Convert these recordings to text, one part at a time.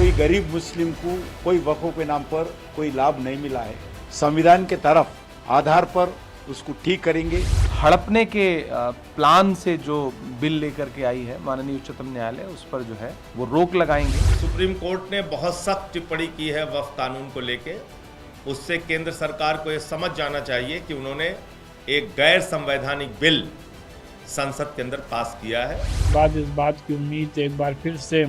कोई गरीब मुस्लिम को कोई वक्फ के नाम पर कोई लाभ नहीं मिला है। संविधान के तरफ आधार पर उसको ठीक करेंगे। हड़पने के प्लान से जो बिल लेकर के आई है माननीय उच्चतम न्यायालय, उस पर जो है वो रोक लगाएंगे। सुप्रीम कोर्ट ने बहुत सख्त टिप्पणी की है वक्फ कानून को लेके। उससे केंद्र सरकार को ये समझ जाना चाहिए कि उन्होंने एक गैर संवैधानिक बिल संसद के अंदर पास किया है। बाद इस बात की उम्मीद एक बार फिर से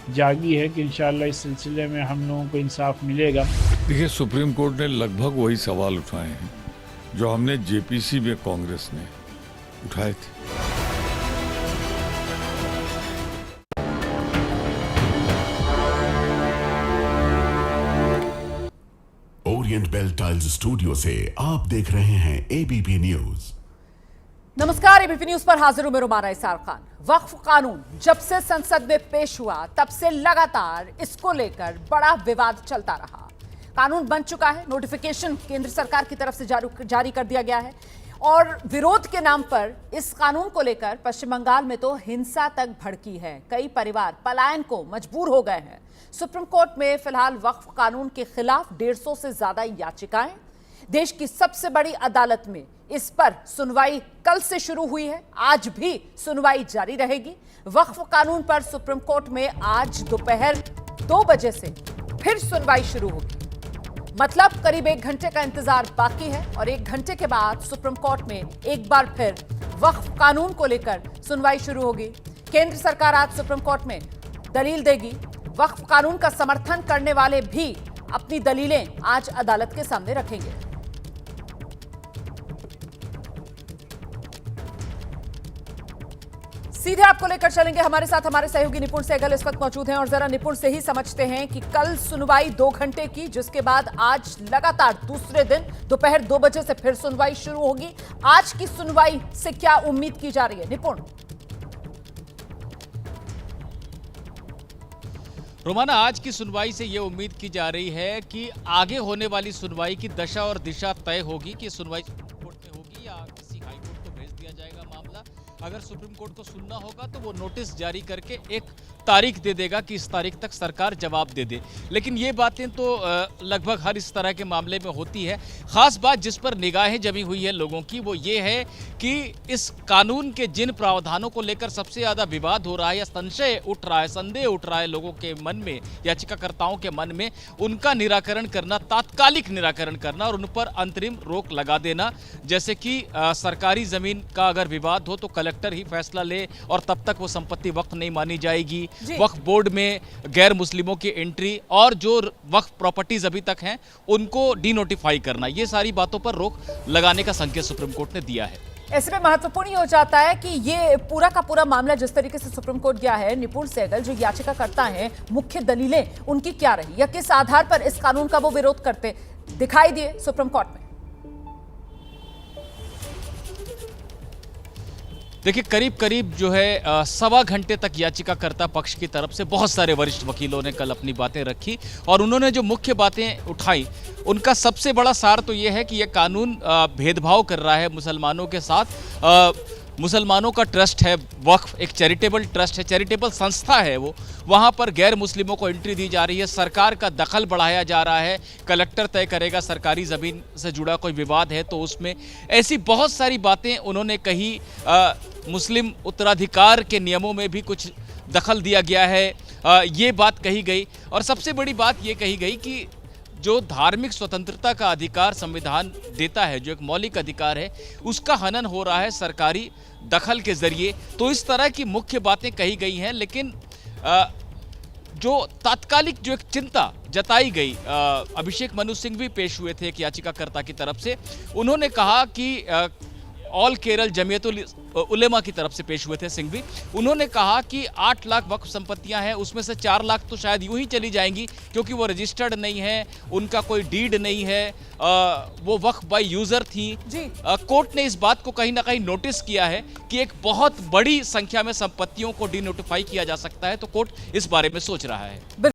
जागी है कि इंशाअल्लाह इस सिलसिले में हम लोगों को इंसाफ मिलेगा। देखिए, सुप्रीम कोर्ट ने लगभग वही सवाल उठाए हैं जो हमने जेपीसी में कांग्रेस ने उठाए थे। ओरिएंट बेल टाइल्स स्टूडियो से आप देख रहे हैं एबीपी न्यूज। नमस्कार, एबीपी न्यूज पर हाजिर हूं मैं रुमाना इसार खान। वक्फ कानून जब से संसद में पेश हुआ तब से लगातार इसको लेकर बड़ा विवाद चलता रहा। कानून बन चुका है, नोटिफिकेशन केंद्र सरकार की तरफ से जारी कर दिया गया है और विरोध के नाम पर इस कानून को लेकर पश्चिम बंगाल में तो हिंसा तक भड़की है। कई परिवार पलायन को मजबूर हो गए हैं। सुप्रीम कोर्ट में फिलहाल वक्फ कानून के खिलाफ 150 से ज्यादा याचिकाएं। देश की सबसे बड़ी अदालत में इस पर सुनवाई कल से शुरू हुई है, आज भी सुनवाई जारी रहेगी। वक्फ कानून पर सुप्रीम कोर्ट में आज दोपहर 2 बजे से फिर सुनवाई शुरू होगी। मतलब करीब 1 घंटे का इंतजार बाकी है और 1 घंटे के बाद सुप्रीम कोर्ट में एक बार फिर वक्फ कानून को लेकर सुनवाई शुरू होगी। केंद्र सरकार आज सुप्रीम कोर्ट में दलील देगी। वक्फ कानून का समर्थन करने वाले भी अपनी दलीलें आज अदालत के सामने रखेंगे। सीधे आपको लेकर चलेंगे, हमारे साथ हमारे सहयोगी निपुण सहगल इस वक्त मौजूद हैं और जरा निपुण से ही समझते हैं कि कल सुनवाई 2 घंटे की, जिसके बाद आज लगातार दूसरे दिन दोपहर 2 बजे से फिर सुनवाई शुरू होगी। आज की सुनवाई से क्या उम्मीद की जा रही है निपुण? रोमाना, आज की सुनवाई से यह उम्मीद की जा रही है कि आगे होने वाली सुनवाई की दशा और दिशा तय होगी कि सुनवाई सुप्रीम कोर्ट में होगी या किसी हाई कोर्ट को भेज दिया जाएगा मामला। अगर सुप्रीम कोर्ट को सुनना होगा तो वो नोटिस जारी करके एक तारीख दे देगा कि इस तारीख तक सरकार जवाब दे दे। लेकिन ये बातें तो लगभग हर इस तरह के मामले में होती है। खास बात जिस पर निगाहें जमी हुई है लोगों की वो ये है कि इस कानून के जिन प्रावधानों को लेकर सबसे ज्यादा विवाद हो रहा है या संशय उठ रहा है, संदेह उठ रहा है लोगों के मन में, याचिकाकर्ताओं के मन में, उनका निराकरण करना, तात्कालिक निराकरण करना और उन पर अंतरिम रोक लगा देना। जैसे कि सरकारी जमीन का अगर विवाद हो तो कलेक्टर ही फैसला ले और तब तक वो संपत्ति वक्फ नहीं मानी जाएगी। वक्फ बोर्ड में गैर मुस्लिमों की एंट्री और जो वक्फ प्रॉपर्टीज अभी तक हैं उनको डीनोटिफाई करना, ये सारी बातों पर रोक लगाने का संकेत सुप्रीम कोर्ट ने दिया है। ऐसे में महत्वपूर्ण हो जाता है कि ये पूरा का पूरा मामला जिस तरीके से सुप्रीम कोर्ट गया है, निपुण सहगल जो याचिका करता है, मुख्य दलीलें उनकी क्या रही या किस आधार पर इस कानून का वो विरोध करते दिखाई दिए सुप्रीम कोर्ट में? देखिए, करीब जो है 1.25 घंटे तक याचिकाकर्ता पक्ष की तरफ से बहुत सारे वरिष्ठ वकीलों ने कल अपनी बातें रखी और उन्होंने जो मुख्य बातें उठाई उनका सबसे बड़ा सार तो यह है कि यह कानून भेदभाव कर रहा है मुसलमानों के साथ। मुसलमानों का ट्रस्ट है वक्फ, एक चैरिटेबल ट्रस्ट है, चैरिटेबल संस्था है वो, वहाँ पर गैर मुस्लिमों को एंट्री दी जा रही है, सरकार का दखल बढ़ाया जा रहा है, कलेक्टर तय करेगा सरकारी ज़मीन से जुड़ा कोई विवाद है तो उसमें। ऐसी बहुत सारी बातें उन्होंने कही। मुस्लिम उत्तराधिकार के नियमों में भी कुछ दखल दिया गया है, ये बात कही गई। और सबसे बड़ी बात ये कही गई कि जो धार्मिक स्वतंत्रता का अधिकार संविधान देता है, जो एक मौलिक अधिकार है, उसका हनन हो रहा है सरकारी दखल के जरिए। तो इस तरह की मुख्य बातें कही गई हैं। लेकिन जो तात्कालिक जो एक चिंता जताई गई, अभिषेक मनु सिंह भी पेश हुए थे एक याचिकाकर्ता की तरफ से। उन्होंने कहा कि ऑल केरल जमीयतुल उलेमा की तरफ से पेश हुए थे सिंघवी। उन्होंने कहा कि 8 लाख वक्फ संपत्तियां हैं, उसमें से 4 लाख तो शायद यूं ही चली जाएंगी क्योंकि वो रजिस्टर्ड नहीं है, उनका कोई डीड नहीं है, वो वक्फ बाय यूजर थी। कोर्ट ने इस बात को कहीं ना कहीं नोटिस किया है कि एक बहुत बड़ी संख्या में संपत्तियों को डीनोटिफाई किया जा सकता है, तो कोर्ट इस बारे में सोच रहा है।